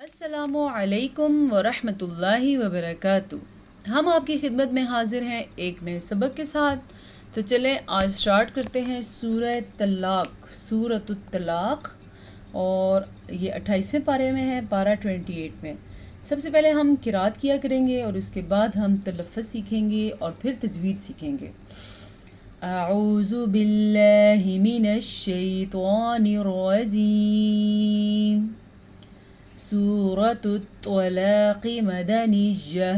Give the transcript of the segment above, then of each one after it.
السلام علیکم ورحمۃ اللہ وبرکاتہ۔ ہم آپ کی خدمت میں حاضر ہیں ایک نئے سبق کے ساتھ۔ تو چلیں آج سٹارٹ کرتے ہیں سورہ طلاق، سورۃ الطلاق، اور یہ 28ویں پارے میں ہے، پارہ 28 میں۔ سب سے پہلے ہم قرات کیا کریں گے اور اس کے بعد ہم تلفظ سیکھیں گے اور پھر تجوید سیکھیں گے۔ اعوذ باللہ من الشیطان الرجیم۔ سورة الطلاق مدنية۔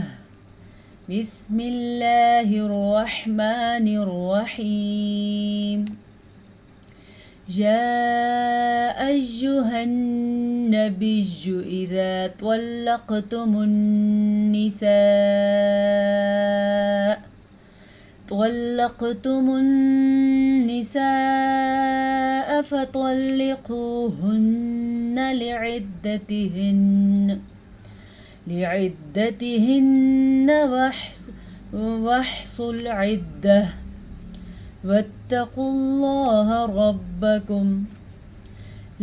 بسم الله الرحمن الرحيم۔ يا أيها النبي إذا طلقتم النساء فطلقوهن لعدتهن واحصوا العدة واتقوا الله ربكم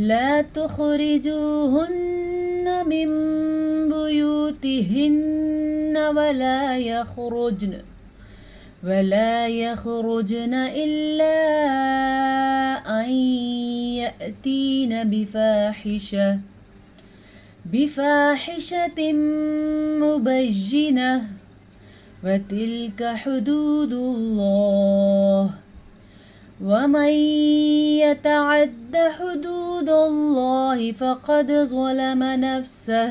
لا تخرجوهن من بيوتهن ولا يخرجن إلا أن يأتين بفاحشة مبينة وتلك حدود الله ومن يتعد حدود الله فقد ظلم نفسه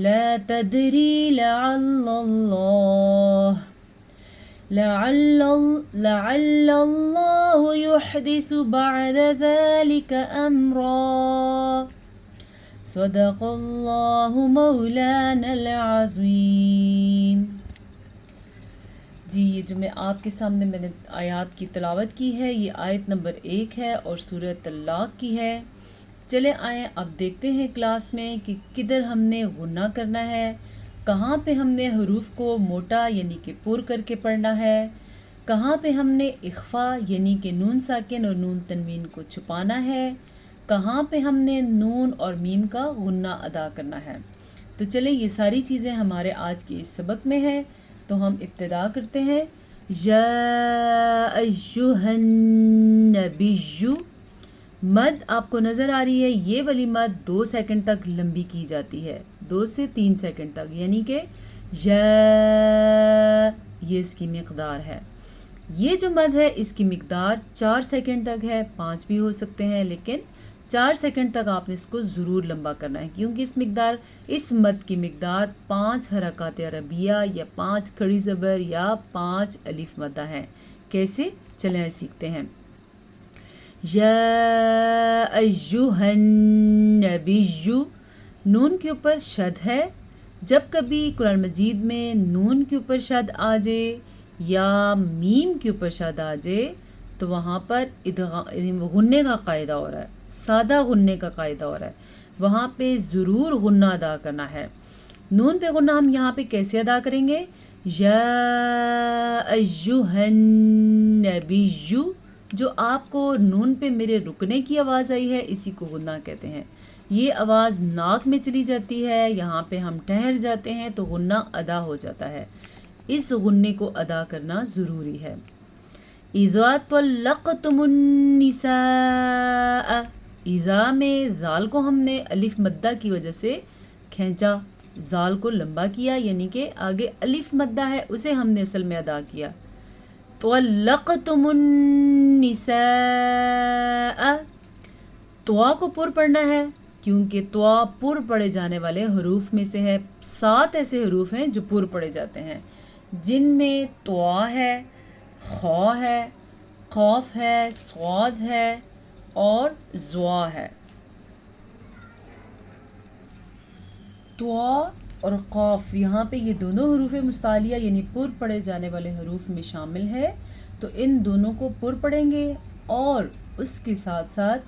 لا تدري لعل الله يحدث بعد ذلك أمرا صدق اللہ مولانا العظیم۔ جی یہ جو میں آپ کے سامنے میں نے آیات کی تلاوت کی ہے، یہ آیت نمبر 1 ہے اور سورہ طلاق کی ہے۔ چلے آئیں اب دیکھتے ہیں کلاس میں کہ کدھر ہم نے غنہ کرنا ہے، کہاں پہ ہم نے حروف کو موٹا یعنی کہ پر کر کے پڑھنا ہے، کہاں پہ ہم نے اخفا یعنی کہ نون ساکن اور نون تنوین کو چھپانا ہے، کہاں پہ ہم نے نون اور میم کا غنہ ادا کرنا ہے۔ تو چلیں یہ ساری چیزیں ہمارے آج کے اس سبق میں ہیں، تو ہم ابتدا کرتے ہیں۔ یا ایھا النبی، مد آپ کو نظر آ رہی ہے، یہ والی مد 2 سیکنڈ تک لمبی کی جاتی ہے، 2 سے 3 سیکنڈ تک، یعنی کہ یا، یہ اس کی مقدار ہے۔ یہ جو مد ہے اس کی مقدار 4 سیکنڈ تک ہے، 5 بھی ہو سکتے ہیں، لیکن 4 سیکنڈ تک آپ نے اس کو ضرور لمبا کرنا ہے، کیونکہ اس مد کی مقدار 5 حرکات عربیہ یا 5 کھڑی زبر یا 5 الف مدہ ہیں۔ کیسے؟ چلیں سیکھتے ہیں۔ یا ایھا النبی، نون کے اوپر شد ہے۔ جب کبھی قرآن مجید میں نون کے اوپر شد آ جائے یا میم کے اوپر شد آ جائے تو وہاں پر غنے کا قاعدہ ہو رہا ہے، سادہ غنے کا قاعدہ ہو رہا ہے، وہاں پہ ضرور غنہ ادا کرنا ہے۔ نون پہ غنہ ہم یہاں پہ کیسے ادا کریں گے؟ یا ایھا النبی، جو آپ کو نون پہ میرے رکنے کی آواز آئی ہے اسی کو غنہ کہتے ہیں۔ یہ آواز ناک میں چلی جاتی ہے، یہاں پہ ہم ٹھہر جاتے ہیں تو غنہ ادا ہو جاتا ہے، اس غنے کو ادا کرنا ضروری ہے۔ اذا طلقتم النساء، اذا میں زال کو ہم نے الف مدہ کی وجہ سے کھینچا، زال کو لمبا کیا، یعنی کہ آگے الف مدہ ہے اسے ہم نے اصل میں ادا کیا۔ طلقتم النساء، توا کو پر پڑھنا ہے کیونکہ توا پر پڑھے جانے والے حروف میں سے ہے۔ 7 ایسے حروف ہیں جو پر پڑھے جاتے ہیں، جن میں توا ہے، خا ہے، قاف ہے، صاد ہے اور زوا ہے۔ توا اور قاف یہاں پہ یہ دونوں حروف مستعلیہ یعنی پر پڑھے جانے والے حروف میں شامل ہے، تو ان دونوں کو پر پڑھیں گے اور اس کے ساتھ ساتھ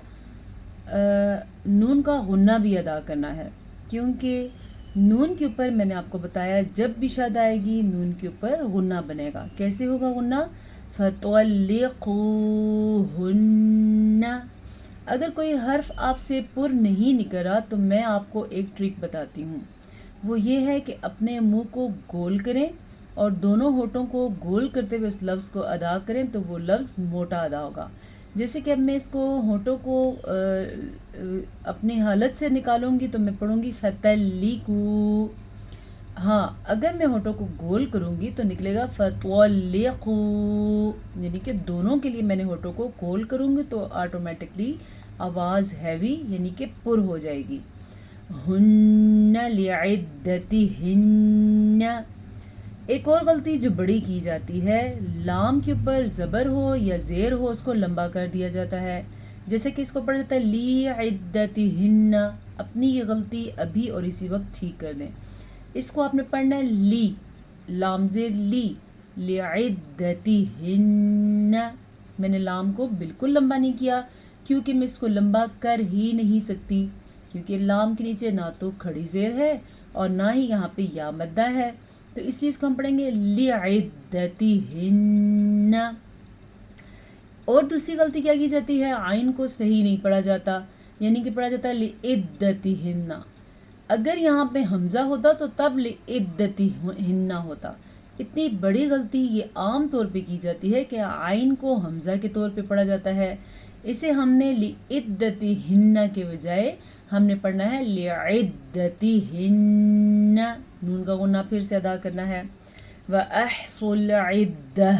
نون کا غنہ بھی ادا کرنا ہے، کیونکہ نون کے اوپر میں نے آپ کو بتایا جب بھی شد آئے گی نون کے اوپر غنہ بنے گا۔ کیسے ہوگا غنہ؟ فَطَلِّقُوهُنَّ، اگر کوئی حرف آپ سے پر نہیں نکل رہا تو میں آپ کو ایک ٹرک بتاتی ہوں، وہ یہ ہے کہ اپنے منہ کو گول کریں اور دونوں ہونٹوں کو گول کرتے ہوئے اس لفظ کو ادا کریں تو وہ لفظ موٹا ادا ہوگا۔ جیسے کہ اب میں اس کو ہونٹوں کو اپنی حالت سے نکالوں گی تو میں پڑھوں گی فتلیکو۔ ہاں، اگر میں ہونٹوں کو گول کروں گی تو نکلے گا فتولیقو، یعنی کہ دونوں کے لیے میں نے ہونٹوں کو گول کروں گی تو آٹومیٹکلی آواز ہیوی یعنی کہ پر ہو جائے گی۔ ہن لعدتہن۔ ایک اور غلطی جو بڑی کی جاتی ہے، لام کے اوپر زبر ہو یا زیر ہو اس کو لمبا کر دیا جاتا ہے، جیسے کہ اس کو پڑھ جاتا ہے لی عدتہن۔ اپنی یہ غلطی ابھی اور اسی وقت ٹھیک کر دیں۔ اس کو آپ نے پڑھنا ہے لی، لام زیر لی، لعدتہن۔ میں نے لام کو بالکل لمبا نہیں کیا کیونکہ میں اس کو لمبا کر ہی نہیں سکتی، کیونکہ لام کے نیچے نہ تو کھڑی زیر ہے اور نہ ہی یہاں پہ یا مدہ ہے، تو اس لیے اس کو ہم پڑھیں گے لعدتہن۔ اور دوسری غلطی کیا کی جاتی ہے، عین کو صحیح نہیں پڑھا جاتا، یعنی کہ پڑھا جاتا ہے لعدتہن۔ اگر یہاں پہ حمزہ ہوتا تو تب لعدتہن ہوتا۔ اتنی بڑی غلطی یہ عام طور پہ کی جاتی ہے کہ عین کو حمزہ کے طور پہ پڑھا جاتا ہے، اسے ہم نے لعدتہن کے بجائے ہم نے پڑھنا ہے لعدتہن۔ نون کا غنہ پھر سے ادا کرنا ہے۔ وَأَحْصُوا الْعِدَّةَ،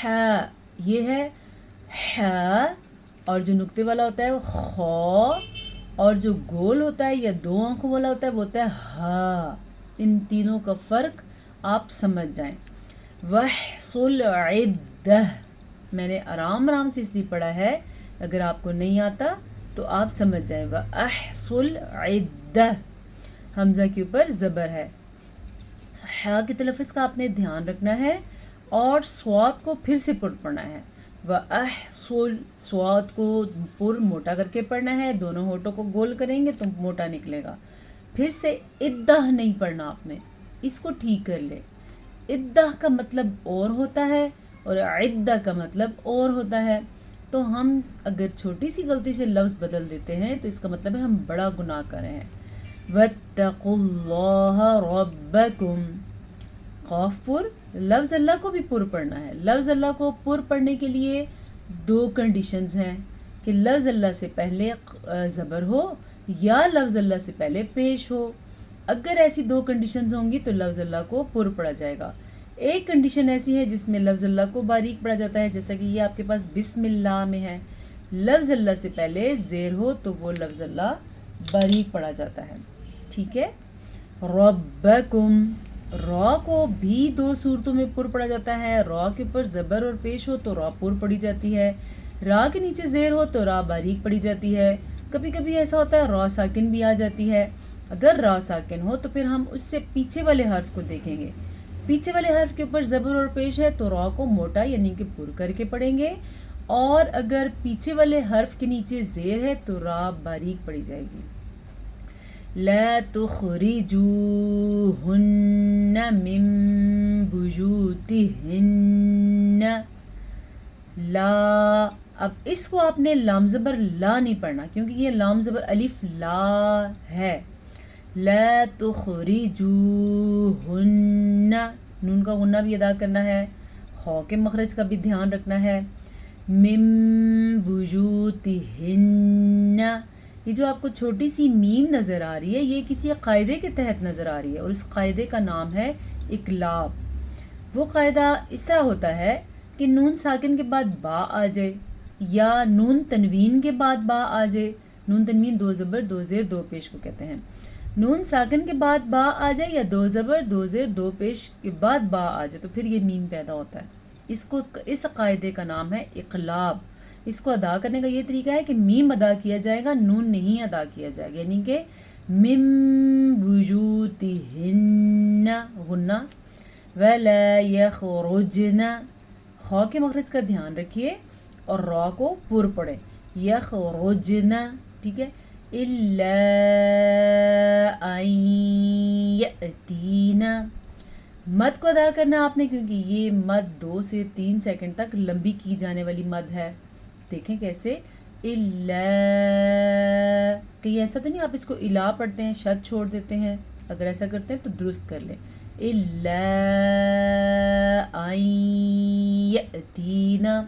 ہا یہ ہے ہا، اور جو نقطے والا ہوتا ہے وہ خو، اور جو گول ہوتا ہے یا دو آنکھوں والا ہوتا ہے وہ ہوتا ہے ہا۔ ان تینوں کا فرق آپ سمجھ جائیں۔ وَاحْصُوا الْعِدَّةَ، میں نے آرام آرام سے اس لیے پڑھا ہے، اگر آپ کو نہیں آتا تو آپ سمجھ جائیں۔ وَاحْصُوا الْعِدَّةَ، حمزہ کے اوپر زبر ہے، ہا کے تلفظ کا آپ نے دھیان رکھنا ہے اور صوت کو پھر سے پر پڑھنا ہے۔ وَأَحْصُوا، صوت کو پر موٹا کر کے پڑھنا ہے، دونوں ہونٹوں کو گول کریں گے تو موٹا نکلے گا۔ پھر سے ادہ نہیں پڑھنا آپ نے، اس کو ٹھیک کر لے۔ ادہ کا مطلب اور ہوتا ہے اور عدہ کا مطلب اور ہوتا ہے، تو ہم اگر چھوٹی سی غلطی سے لفظ بدل دیتے ہیں تو اس کا مطلب ہے ہم بڑا گناہ کر رہے ہیں۔ وَاتَّقُوا اللَّهَ رَبَّكُمْ، قاف پر، لفظ اللہ کو بھی پر پڑھنا ہے۔ لفظ اللہ کو پر پڑھنے کے لیے دو کنڈیشنز ہیں کہ لفظ اللہ سے پہلے زبر ہو یا لفظ اللہ سے پہلے پیش ہو۔ اگر ایسی دو کنڈیشنز ہوں گی تو لفظ اللہ کو پر پڑھا جائے گا۔ ایک کنڈیشن ایسی ہے جس میں لفظ اللہ کو باریک پڑھا جاتا ہے، جیسا کہ یہ آپ کے پاس بسم اللہ میں ہے، لفظ اللہ سے پہلے زیر ہو تو وہ لفظ اللہ باریک پڑھا جاتا ہے، ٹھیک ہے۔ ربکم، را کو بھی دو صورتوں میں پر پڑھا جاتا ہے، را کے اوپر زبر اور پیش ہو تو را پر پڑھی جاتی ہے، را کے نیچے زیر ہو تو را باریک پڑھی جاتی ہے۔ کبھی کبھی ایسا ہوتا ہے را ساکن بھی آ جاتی ہے۔ اگر را ساکن ہو تو پھر ہم اس سے پیچھے والے حرف کو دیکھیں گے، پیچھے والے حرف کے اوپر زبر اور پیش ہے تو را کو موٹا یعنی کہ پر کر کے پڑھیں گے، اور اگر پیچھے والے حرف کے نیچے زیر ہے تو را باریک پڑھی جائے گی۔ لا تخرجوهن من بيوتهن، لا، اب اس کو آپ نے لام زبر لا نہیں پڑھنا کیونکہ یہ لام زبر الف لا ہے۔ لا تخرجوهن، نون کا غنہ بھی ادا کرنا ہے، خو کے مخرج کا بھی دھیان رکھنا ہے۔ من بيوتهن، یہ جو آپ کو چھوٹی سی میم نظر آ رہی ہے یہ کسی قاعدے کے تحت نظر آ رہی ہے، اور اس قاعدے کا نام ہے اقلاب۔ وہ قاعدہ اس طرح ہوتا ہے کہ نون ساکن کے بعد با آ جائے یا نون تنوین کے بعد با آ جائے۔ نون تنوین دو زبر دو زیر دو پیش کو کہتے ہیں۔ نون ساکن کے بعد با آ جائے یا دو زبر دو زیر دو پیش کے بعد با آ جائے تو پھر یہ میم پیدا ہوتا ہے۔ اس قاعدے کا نام ہے اقلاب۔ اس کو ادا کرنے کا یہ طریقہ ہے کہ میم ادا کیا جائے گا، نون نہیں ادا کیا جائے گا، یعنی کہ من بیوتہن غنہ، ولا یخرجن، خو کے مخرج کا دھیان رکھیے اور را کو پر پڑھیں، یخرجن، ٹھیک ہے۔ الا ان یأتین، مد کو ادا کرنا آپ نے کیونکہ یہ مد 2 سے 3 سیکنڈ تک لمبی کی جانے والی مد ہے۔ دیکھیں کیسے، الا، کہیں ایسا تو نہیں آپ اس کو الا پڑھتے ہیں شد چھوڑ دیتے ہیں؟ اگر ایسا کرتے ہیں تو درست کر لیں، الا ان یأتینا۔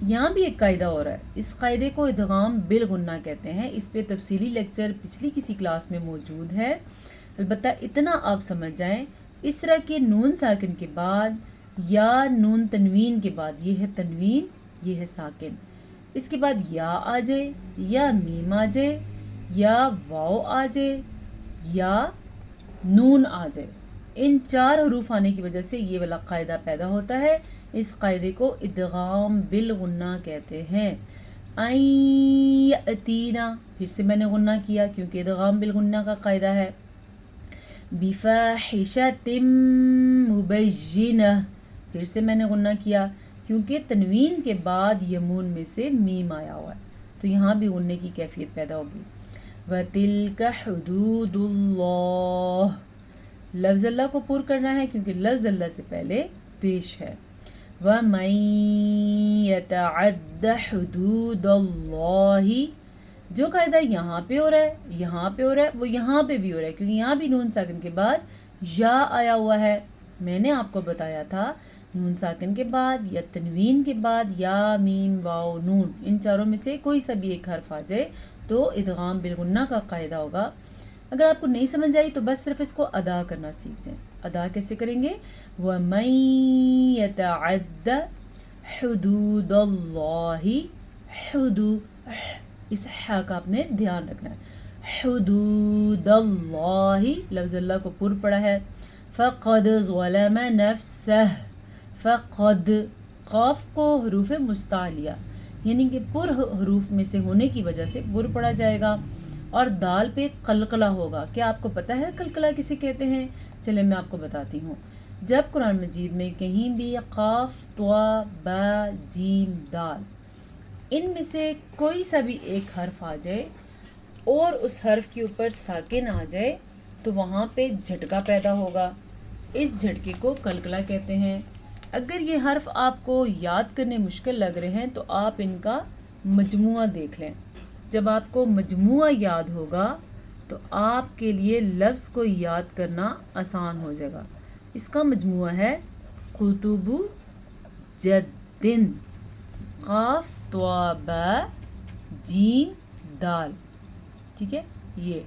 یہاں بھی ایک قاعدہ ہو رہا ہے، اس قاعدے کو ادغام بالغنہ کہتے ہیں، اس پہ تفصیلی لیکچر پچھلی کسی کلاس میں موجود ہے، البتہ اتنا آپ سمجھ جائیں اس طرح کے نون ساکن کے بعد یا نون تنوین کے بعد، یہ ہے تنوین یہ ہے ساکن، اس کے بعد یا آ جائے یا میم آ جائے یا واو آ جائے یا نون آ جائے، ان چار حروف آنے کی وجہ سے یہ والا قاعدہ پیدا ہوتا ہے، اس قاعدے کو ادغام بالغنہ کہتے ہیں۔ این یأتینا، پھر سے میں نے غنہ کیا کیونکہ ادغام بالغنہ کا قاعدہ ہے۔ بفاحشۃ مبینہ، پھر سے میں نے غنہ کیا کیونکہ تنوین کے بعد یمون میں سے میم آیا ہوا ہے، تو یہاں بھی غننے کی کیفیت پیدا ہوگی۔ وَتِلْكَ حُدُودُ اللَّهِ، لفظ اللہ کو پر کرنا ہے کیونکہ لفظ اللہ سے پہلے پیش ہے۔ وَمَن يَتَعَدَّ حُدُودَ اللَّهِ، جو قاعدہ یہاں پہ ہو رہا ہے یہاں پہ ہو رہا ہے وہ یہاں پہ بھی ہو رہا ہے، کیونکہ یہاں بھی نون ساکن کے بعد یا آیا ہوا ہے۔ میں نے آپ کو بتایا تھا نون ساکن کے بعد یا تنوین کے بعد یا میم واو نون، ان چاروں میں سے کوئی سا بھی ایک حرف آ جائے تو ادغام بالغنہ کا قاعدہ ہوگا۔ اگر آپ کو نہیں سمجھ آئی تو بس صرف اس کو ادا کرنا سیکھ جائیں۔ ادا کیسے کریں گے؟ وَمَن يَتَعَدَّ حُدُودَ اللَّهِ، اس حا کا آپ نے دھیان رکھنا ہے، حدود اللہ، لفظ اللہ کو پر پڑا ہے۔ فقد ظلم نفسہ، فقد، قاف کو حروف مستعلیہ یعنی کہ پر حروف میں سے ہونے کی وجہ سے پر پڑا جائے گا، اور دال پہ قلقلہ ہوگا۔ کیا آپ کو پتہ ہے قلقلہ کسے کہتے ہیں؟ چلیں میں آپ کو بتاتی ہوں۔ جب قرآن مجید میں کہیں بھی قاف طا با جیم دال ان میں سے کوئی سا بھی ایک حرف آ جائے اور اس حرف کے اوپر ساکن آ جائے تو وہاں پہ جھٹکا پیدا ہوگا، اس جھٹکے کو قلقلہ کہتے ہیں۔ اگر یہ حرف آپ کو یاد کرنے مشکل لگ رہے ہیں تو آپ ان کا مجموعہ دیکھ لیں، جب آپ کو مجموعہ یاد ہوگا تو آپ کے لیے لفظ کو یاد کرنا آسان ہو جائے گا۔ اس کا مجموعہ ہے قطب جدن، قاف طا با جیم دال، ٹھیک ہے؟ یہ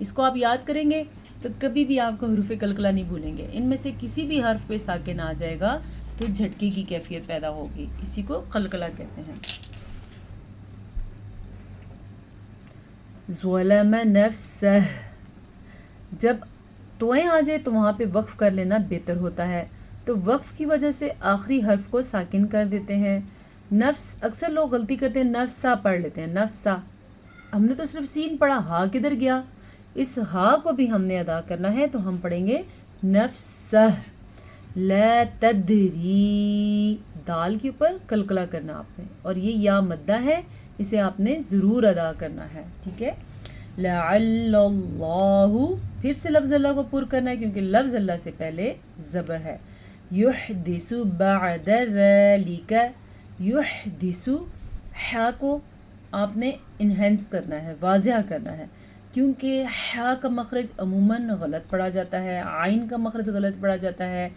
اس کو آپ یاد کریں گے تو کبھی بھی آپ کو حروف قلقلہ نہیں بھولیں گے، ان میں سے کسی بھی حرف پہ ساکن آ جائے گا تو جھٹکے کی کیفیت پیدا ہوگی، اسی کو قلقلہ کہتے ہیں۔ ظلم نفسہ، جب توئیں آ جائے تو وہاں پہ وقف کر لینا بہتر ہوتا ہے، تو وقف کی وجہ سے آخری حرف کو ساکن کر دیتے ہیں۔ نفس، اکثر لوگ غلطی کرتے ہیں نفسہ پڑھ لیتے ہیں، نفسہ، ہم نے تو صرف سین پڑھا، ہا کدھر گیا؟ اس ہا کو بھی ہم نے ادا کرنا ہے تو ہم پڑھیں گے نفسہ۔ لا تدری، دال کے اوپر قلقلہ کرنا آپ نے، اور یہ یا مدہ ہے، اسے آپ نے ضرور ادا کرنا ہے، ٹھیک ہے؟ لعل اللہ، پھر سے لفظ اللہ کو پر کرنا ہے کیونکہ لفظ اللہ سے پہلے زبر ہے۔ یحدث بعد ذلک، یحدث، حا کو آپ نے انہینس کرنا ہے، واضح کرنا ہے، کیونکہ حا کا مخرج عموماً غلط پڑھا جاتا ہے، عین کا مخرج غلط پڑھا جاتا ہے،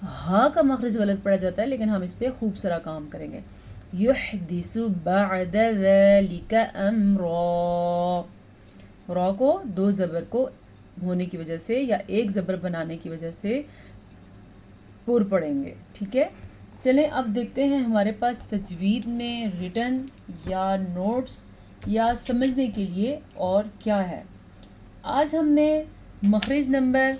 ہا کا مخرج غلط پڑھا جاتا ہے، لیکن ہم اس پہ خوب سارا کام کریں گے۔ یحدث بعد ذلک امرا، را کو دو زبر کو ہونے کی وجہ سے یا ایک زبر بنانے کی وجہ سے پر پڑیں گے، ٹھیک ہے؟ چلیں اب دیکھتے ہیں ہمارے پاس تجوید میں ریٹن یا نوٹس یا سمجھنے کے لیے اور کیا ہے۔ آج ہم نے مخرج نمبر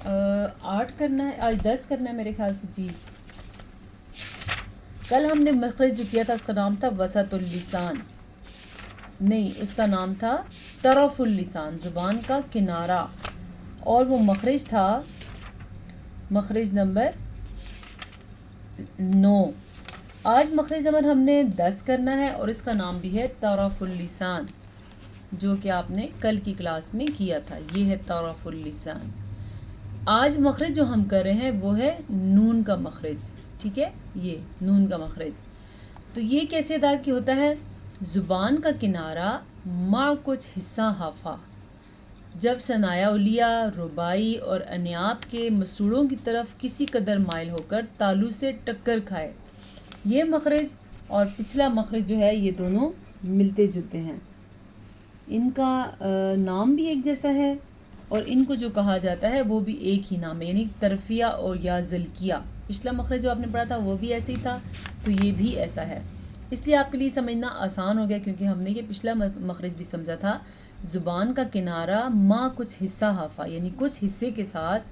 8 کرنا ہے، آج 10 کرنا ہے میرے خیال سے، جی۔ کل ہم نے مخرج جو کیا تھا اس کا نام تھا وسط اللسان، نہیں اس کا نام تھا طرف اللسان، زبان کا کنارہ، اور وہ مخرج تھا مخرج نمبر 9۔ آج مخرج نمبر ہم نے 10 کرنا ہے اور اس کا نام بھی ہے طرف اللسان، جو کہ آپ نے کل کی کلاس میں کیا تھا، یہ ہے طرف اللسان۔ آج مخرج جو ہم کر رہے ہیں وہ ہے نون کا مخرج، ٹھیک ہے؟ یہ نون کا مخرج، تو یہ کیسے ادا کی ہوتا ہے؟ زبان کا کنارہ مع کچھ حصہ حافہ، جب ثنایا علیہ رباعی اور انیاب کے مسوڑوں کی طرف کسی قدر مائل ہو کر تالو سے ٹکر کھائے۔ یہ مخرج اور پچھلا مخرج جو ہے یہ دونوں ملتے جلتے ہیں، ان کا نام بھی ایک جیسا ہے اور ان کو جو کہا جاتا ہے وہ بھی ایک ہی نام ہے، یعنی طرفیہ اور یا ذلکیہ۔ پچھلا مخرج جو آپ نے پڑھا تھا وہ بھی ایسے ہی تھا، تو یہ بھی ایسا ہے۔ اس لیے آپ کے لیے سمجھنا آسان ہو گیا کیونکہ ہم نے یہ پچھلا مخرج بھی سمجھا تھا۔ زبان کا کنارہ ماں کچھ حصہ حافہ، یعنی کچھ حصے کے ساتھ،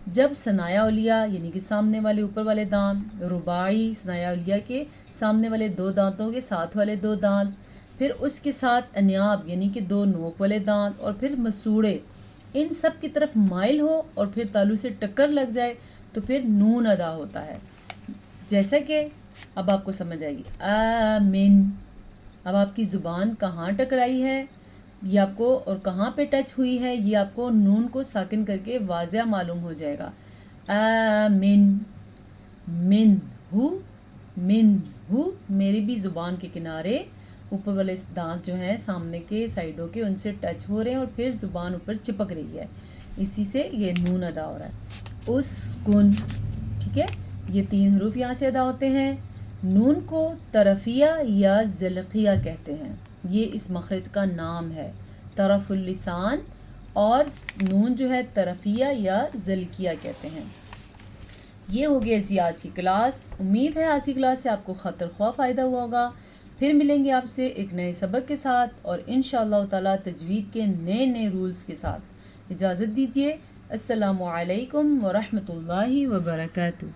جب ثنایا علیہ یعنی کہ سامنے والے اوپر والے دانت، رباعی ثنایا علیہ کے سامنے والے دو دانتوں کے ساتھ والے دو دانت، پھر اس کے ساتھ انیاب یعنی کہ دو نوک والے دانت، اور پھر مسوڑے، ان سب کی طرف مائل ہو اور پھر تالو سے ٹکر لگ جائے تو پھر نون ادا ہوتا ہے۔ جیسا کہ اب آپ کو سمجھ آئے گی آمین۔ اب آپ کی زبان کہاں ٹکرائی ہے یہ آپ کو، اور کہاں پہ ٹچ ہوئی ہے یہ آپ کو نون کو ساکن کر کے واضح معلوم ہو جائے گا۔ آمین، من ہو، من ہو، میری بھی زبان کے کنارے اوپر والے دانت جو ہیں سامنے کے سائڈوں کے ان سے ٹچ ہو رہے ہیں اور پھر زبان اوپر چپک رہی ہے، اسی سے یہ نون ادا ہو رہا ہے۔ اسکن، ٹھیک ہے، یہ 3 حروف یہاں سے ادا ہوتے ہیں۔ نون کو طرفیہ یا ذلقیہ کہتے ہیں، یہ اس مخرج کا نام ہے، طرف اللسان، اور نون جو ہے طرفیہ یا ذلقیہ کہتے ہیں۔ یہ ہو گیا جی آج کی کلاس۔ امید ہے آج کی کلاس سے آپ کو خاطر خواہ فائدہ ہوا ہوگا۔ پھر ملیں گے آپ سے ایک نئے سبق کے ساتھ اور انشاءاللہ تعالی تجوید کے نئے نئے رولز کے ساتھ۔ اجازت دیجیے، السلام علیکم ورحمۃ اللہ وبرکاتہ۔